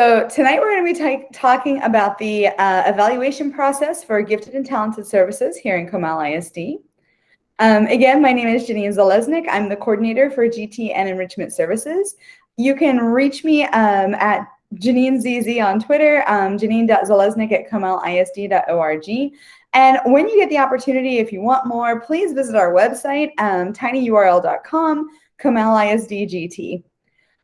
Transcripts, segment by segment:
So tonight we're going to be talking about the evaluation process for gifted and talented services here in Comal ISD. Again, my name is Janine Zalesnik. I'm the coordinator for GT and Enrichment Services. You can reach me at Janine ZZ on Twitter, janine.zalesnik@comalisd.org. And when you get the opportunity, if you want more, please visit our website, tinyurl.com, Comal ISD GT.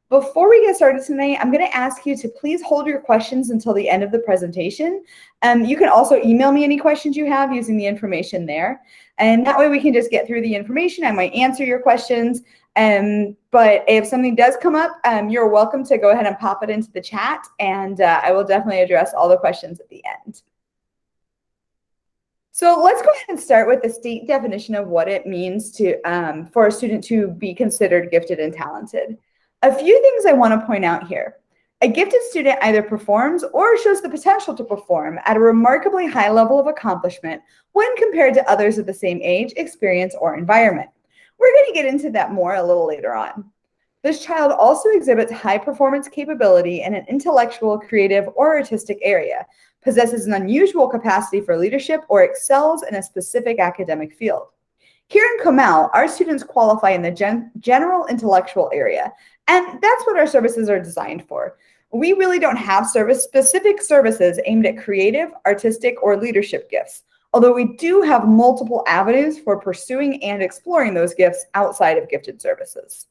Before we get started tonight, I'm going to ask you to please hold your questions until the end of the presentation. You can also email me any questions you have using the information there. And that way we can just get through the information. I might answer your questions. But if something does come up, you're welcome to go ahead and pop it into the chat. And I will definitely address all the questions at the end. So let's go ahead and start with the state definition of what it means to for a student to be considered gifted and talented. A few things I want to point out here. A gifted student either performs or shows the potential to perform at a remarkably high level of accomplishment when compared to others of the same age, experience, or environment. We're going to get into that more a little later on. This child also exhibits high performance capability in an intellectual, creative, or artistic area, possesses an unusual capacity for leadership, or excels in a specific academic field. Here in Comal, our students qualify in the general intellectual area, and that's what our services are designed for. We really don't have specific services aimed at creative, artistic, or leadership gifts, although we do have multiple avenues for pursuing and exploring those gifts outside of gifted services.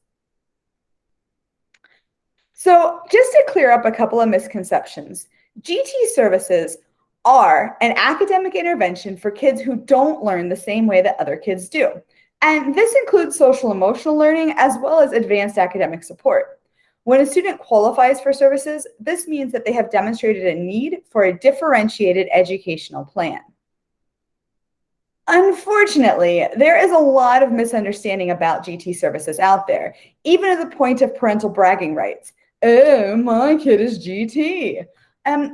So just to clear up a couple of misconceptions, GT services are an academic intervention for kids who don't learn the same way that other kids do. And this includes social emotional learning as well as advanced academic support. When a student qualifies for services, this means that they have demonstrated a need for a differentiated educational plan. Unfortunately, there is a lot of misunderstanding about GT services out there, even at the point of parental bragging rights. Oh, my kid is GT.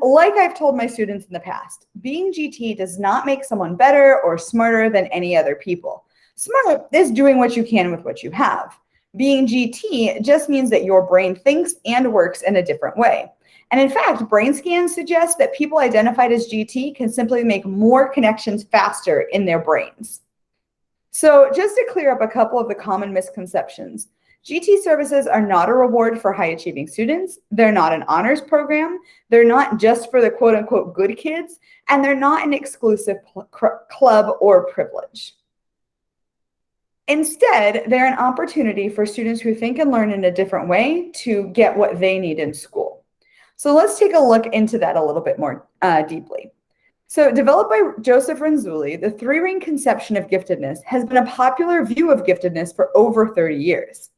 Like I've told my students in the past, being GT does not make someone better or smarter than any other people. Smart is doing what you can with what you have. Being GT just means that your brain thinks and works in a different way. And in fact, brain scans suggest that people identified as GT can simply make more connections faster in their brains. So just to clear up a couple of the common misconceptions, GT services are not a reward for high-achieving students. They're not an honors program. They're not just for the quote-unquote good kids, and they're not an exclusive club or privilege. Instead, they're an opportunity for students who think and learn in a different way to get what they need in school. So let's take a look into that a little bit more deeply. So developed by Joseph Renzulli, the three-ring conception of giftedness has been a popular view of giftedness for over 30 years.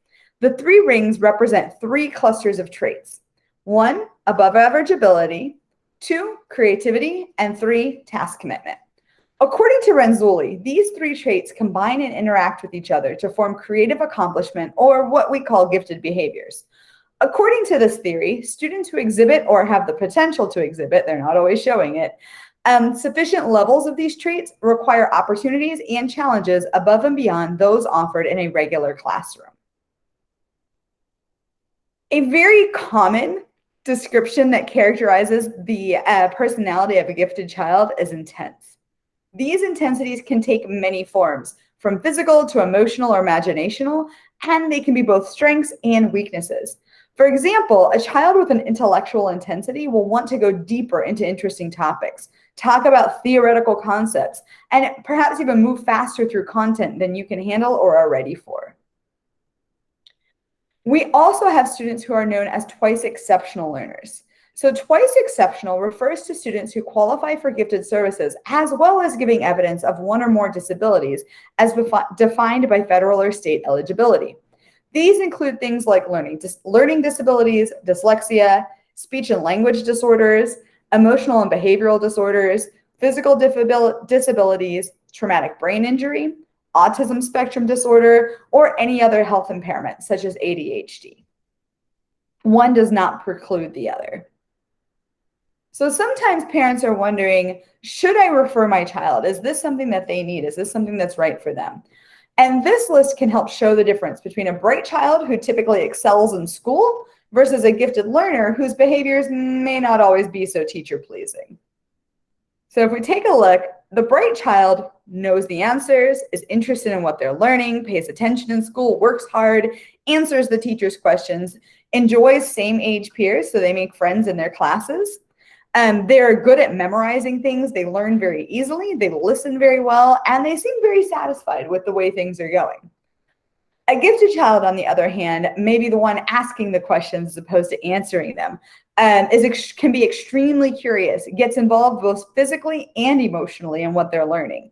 The three rings represent three clusters of traits. 1, above average ability, 2, creativity, and 3, task commitment. According to Renzulli, these three traits combine and interact with each other to form creative accomplishment, or what we call gifted behaviors. According to this theory, students who exhibit or have the potential to exhibit, they're not always showing it, sufficient levels of these traits require opportunities and challenges above and beyond those offered in a regular classroom. A very common description that characterizes the personality of a gifted child is intense. These intensities can take many forms, from physical to emotional or imaginational, and they can be both strengths and weaknesses. For example, a child with an intellectual intensity will want to go deeper into interesting topics, talk about theoretical concepts, and perhaps even move faster through content than you can handle or are ready for. We also have students who are known as twice exceptional learners. So twice exceptional refers to students who qualify for gifted services, as well as giving evidence of one or more disabilities as defined by federal or state eligibility. These include things like learning disabilities, dyslexia, speech and language disorders, emotional and behavioral disorders, physical disabilities, traumatic brain injury, autism spectrum disorder, or any other health impairment, such as ADHD. One does not preclude the other. So sometimes parents are wondering, should I refer my child? Is this something that they need? Is this something that's right for them? And this list can help show the difference between a bright child who typically excels in school versus a gifted learner whose behaviors may not always be so teacher-pleasing. So if we take a look, the bright child knows the answers, is interested in what they're learning, pays attention in school, works hard, answers the teacher's questions, enjoys same age peers, so they make friends in their classes. They're good at memorizing things, they learn very easily, they listen very well, and they seem very satisfied with the way things are going. A gifted child, on the other hand, may be the one asking the questions as opposed to answering them, can be extremely curious, gets involved both physically and emotionally in what they're learning,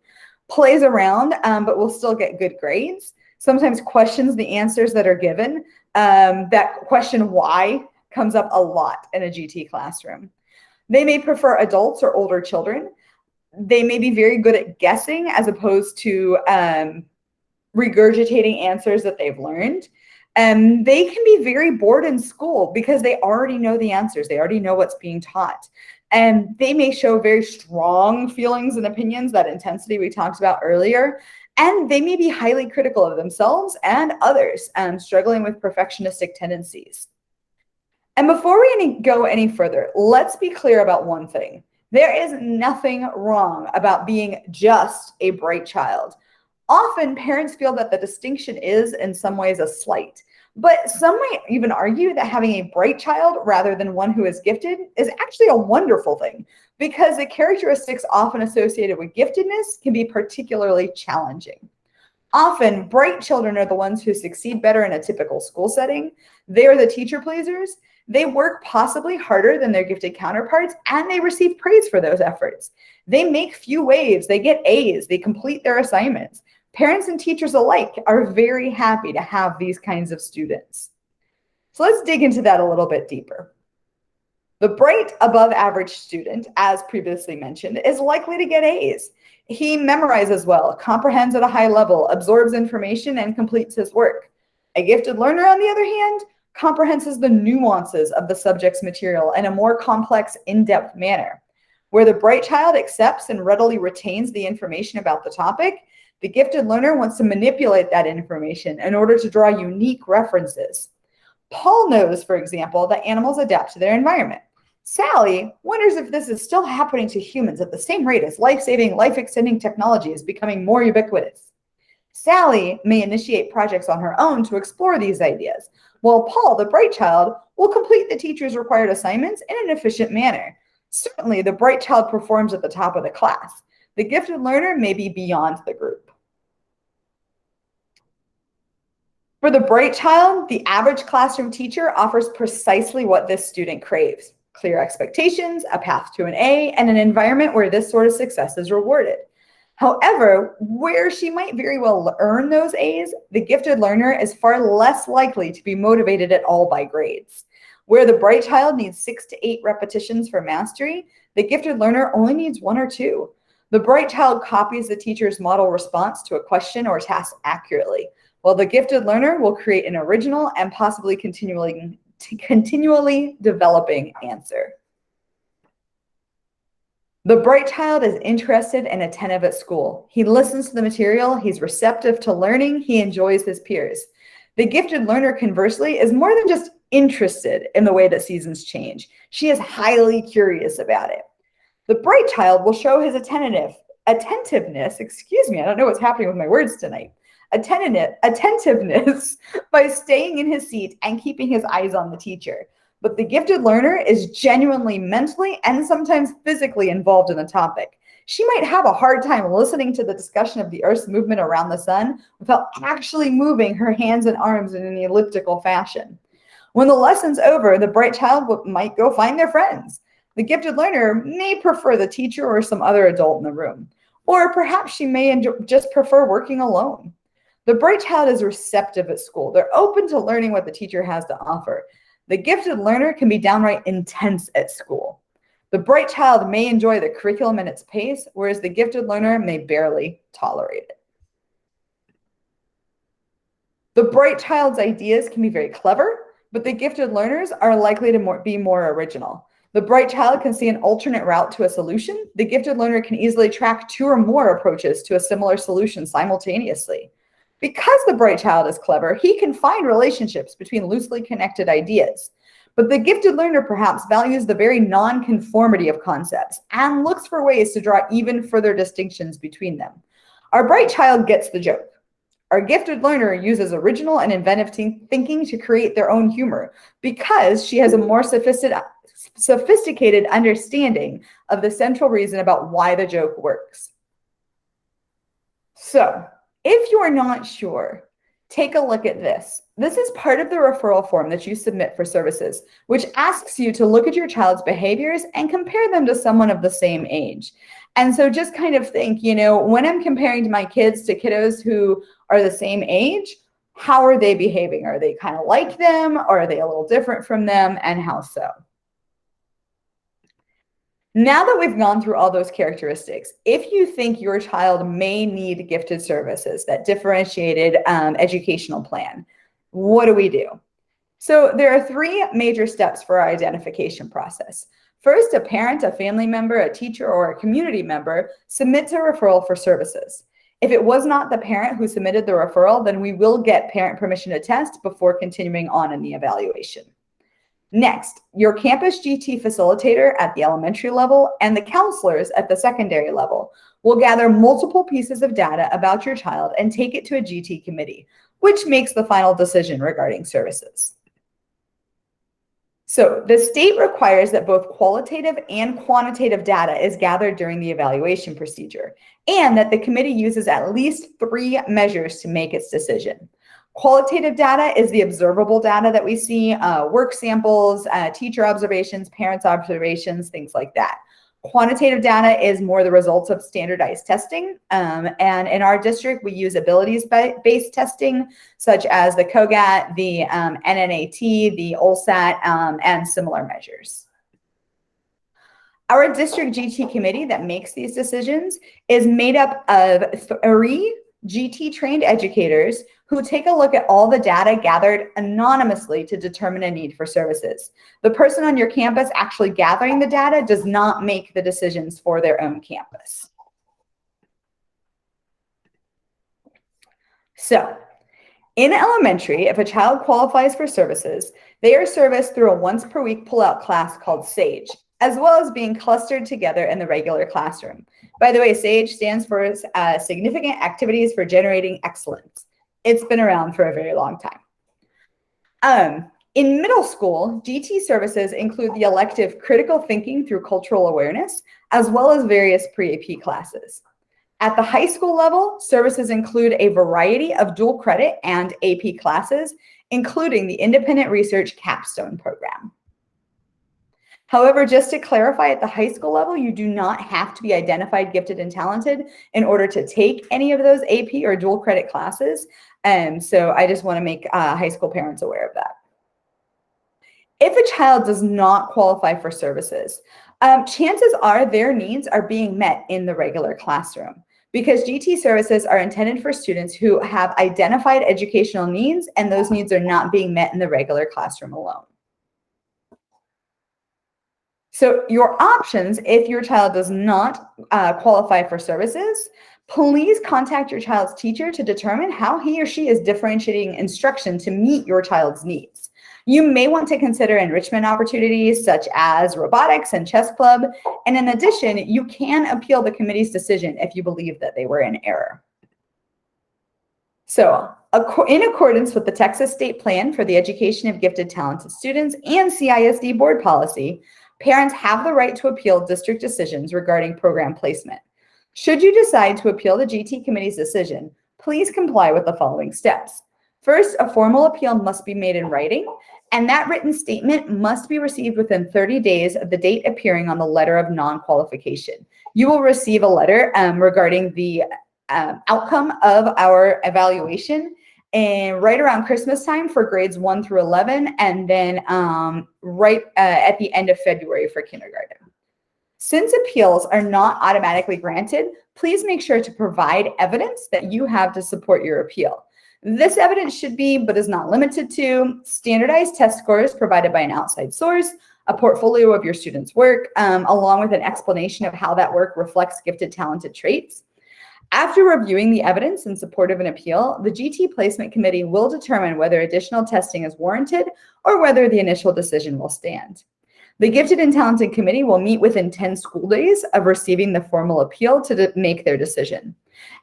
plays around, but will still get good grades, sometimes questions the answers that are given. That question why comes up a lot in a GT classroom. They may prefer adults or older children. They may be very good at guessing as opposed to regurgitating answers that they've learned. They can be very bored in school because they already know the answers. They already know what's being taught. And they may show very strong feelings and opinions, that intensity we talked about earlier. And they may be highly critical of themselves and others, struggling with perfectionistic tendencies. And before we go any further, let's be clear about one thing. There is nothing wrong about being just a bright child. Often parents feel that the distinction is in some ways a slight, but some might even argue that having a bright child rather than one who is gifted is actually a wonderful thing, because the characteristics often associated with giftedness can be particularly challenging. Often, bright children are the ones who succeed better in a typical school setting. They are the teacher pleasers. They work possibly harder than their gifted counterparts, and they receive praise for those efforts. They make few waves. They get A's. They complete their assignments. Parents and teachers alike are very happy to have these kinds of students. So let's dig into that a little bit deeper. The bright above average student, as previously mentioned, is likely to get A's. He memorizes well, comprehends at a high level, absorbs information, and completes his work. A gifted learner, on the other hand, comprehends the nuances of the subject's material in a more complex, in-depth manner. Where the bright child accepts and readily retains the information about the topic, the gifted learner wants to manipulate that information in order to draw unique references. Paul knows, for example, that animals adapt to their environment. Sally wonders if this is still happening to humans at the same rate as life-saving, life-extending technology is becoming more ubiquitous. Sally may initiate projects on her own to explore these ideas, while Paul, the bright child, will complete the teacher's required assignments in an efficient manner. Certainly, the bright child performs at the top of the class. The gifted learner may be beyond the group. For the bright child, the average classroom teacher offers precisely what this student craves: clear expectations, a path to an A, and an environment where this sort of success is rewarded. However, where she might very well earn those A's, the gifted learner is far less likely to be motivated at all by grades. Where the bright child needs 6 to 8 repetitions for mastery, the gifted learner only needs 1 or 2. The bright child copies the teacher's model response to a question or task accurately, while the gifted learner will create an original and possibly continually developing answer. The bright child is interested and attentive at school. He listens to the material, he's receptive to learning, he enjoys his peers. The gifted learner, conversely, is more than just interested in the way that seasons change. She is highly curious about it. The bright child will show his attentiveness, I don't know what's happening with my words tonight. Attentiveness by staying in his seat and keeping his eyes on the teacher. But the gifted learner is genuinely mentally and sometimes physically involved in the topic. She might have a hard time listening to the discussion of the Earth's movement around the sun without actually moving her hands and arms in an elliptical fashion. When the lesson's over, the bright child might go find their friends. The gifted learner may prefer the teacher or some other adult in the room. Or perhaps she may just prefer working alone. The bright child is receptive at school. They're open to learning what the teacher has to offer. The gifted learner can be downright intense at school. The bright child may enjoy the curriculum and its pace, whereas the gifted learner may barely tolerate it. The bright child's ideas can be very clever, but the gifted learners are likely to be more original. The bright child can see an alternate route to a solution. The gifted learner can easily track 2 or more approaches to a similar solution simultaneously. Because the bright child is clever, he can find relationships between loosely connected ideas. But the gifted learner perhaps values the very non-conformity of concepts and looks for ways to draw even further distinctions between them. Our bright child gets the joke. Our gifted learner uses original and inventive thinking to create their own humor because she has a more sophisticated understanding of the central reason about why the joke works. So, if you are not sure, take a look at this. This is part of the referral form that you submit for services, which asks you to look at your child's behaviors and compare them to someone of the same age. And so just kind of think, when I'm comparing my kids to kiddos who are the same age, how are they behaving? Are they kind of like them? Or are they a little different from them? And how so? Now that we've gone through all those characteristics, if you think your child may need gifted services, that differentiated educational plan, what do we do? So there are 3 major steps for our identification process. First, a parent, a family member, a teacher, or a community member submits a referral for services. If it was not the parent who submitted the referral, then we will get parent permission to test before continuing on in the evaluation. Next, your campus GT facilitator at the elementary level and the counselors at the secondary level will gather multiple pieces of data about your child and take it to a GT committee, which makes the final decision regarding services. So the state requires that both qualitative and quantitative data is gathered during the evaluation procedure, and that the committee uses at least 3 measures to make its decision. Qualitative data is the observable data that we see, work samples, teacher observations, parents' observations, things like that. Quantitative data is more the results of standardized testing. And in our district, we use abilities-based testing, such as the COGAT, the NNAT, the OLSAT, and similar measures. Our district GT committee that makes these decisions is made up of 3 GT-trained educators who take a look at all the data gathered anonymously to determine a need for services. The person on your campus actually gathering the data does not make the decisions for their own campus. So, in elementary, if a child qualifies for services, they are serviced through a once-per-week pull-out class called SAGE, as well as being clustered together in the regular classroom. By the way, SAGE stands for Significant Activities for Generating Excellence. It's been around for a very long time. In middle school, GT services include the elective Critical Thinking through Cultural Awareness, as well as various pre-AP classes. At the high school level, services include a variety of dual credit and AP classes, including the Independent Research Capstone program. However, just to clarify, at the high school level, you do not have to be identified gifted and talented in order to take any of those AP or dual credit classes. So I just want to make high school parents aware of that. If a child does not qualify for services, chances are their needs are being met in the regular classroom, because GT services are intended for students who have identified educational needs, and those needs are not being met in the regular classroom alone. So your options, if your child does not qualify for services, please contact your child's teacher to determine how he or she is differentiating instruction to meet your child's needs. You may want to consider enrichment opportunities such as robotics and chess club. And in addition, you can appeal the committee's decision if you believe that they were in error. So in accordance with the Texas State Plan for the Education of Gifted Talented Students and CISD board policy, parents have the right to appeal district decisions regarding program placement. Should you decide to appeal the GT committee's decision, please comply with the following steps. First, a formal appeal must be made in writing, and that written statement must be received within 30 days of the date appearing on the letter of non-qualification. You will receive a letter regarding the outcome of our evaluation and right around Christmas time for grades 1 through 11, and then right at the end of February for kindergarten. Since appeals are not automatically granted, please make sure to provide evidence that you have to support your appeal. This evidence should be, but is not limited to, standardized test scores provided by an outside source, a portfolio of your students' work, along with an explanation of how that work reflects gifted, talented traits. After reviewing the evidence in support of an appeal, the GT Placement Committee will determine whether additional testing is warranted or whether the initial decision will stand. The Gifted and Talented Committee will meet within 10 school days of receiving the formal appeal to make their decision.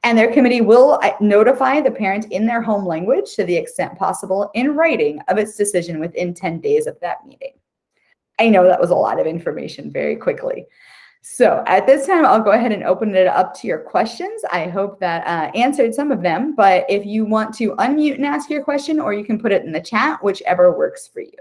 And their committee will notify the parent in their home language to the extent possible in writing of its decision within 10 days of that meeting. I know that was a lot of information very quickly. So at this time, I'll go ahead and open it up to your questions. I hope that answered some of them, but if you want to unmute and ask your question, or you can put it in the chat, whichever works for you.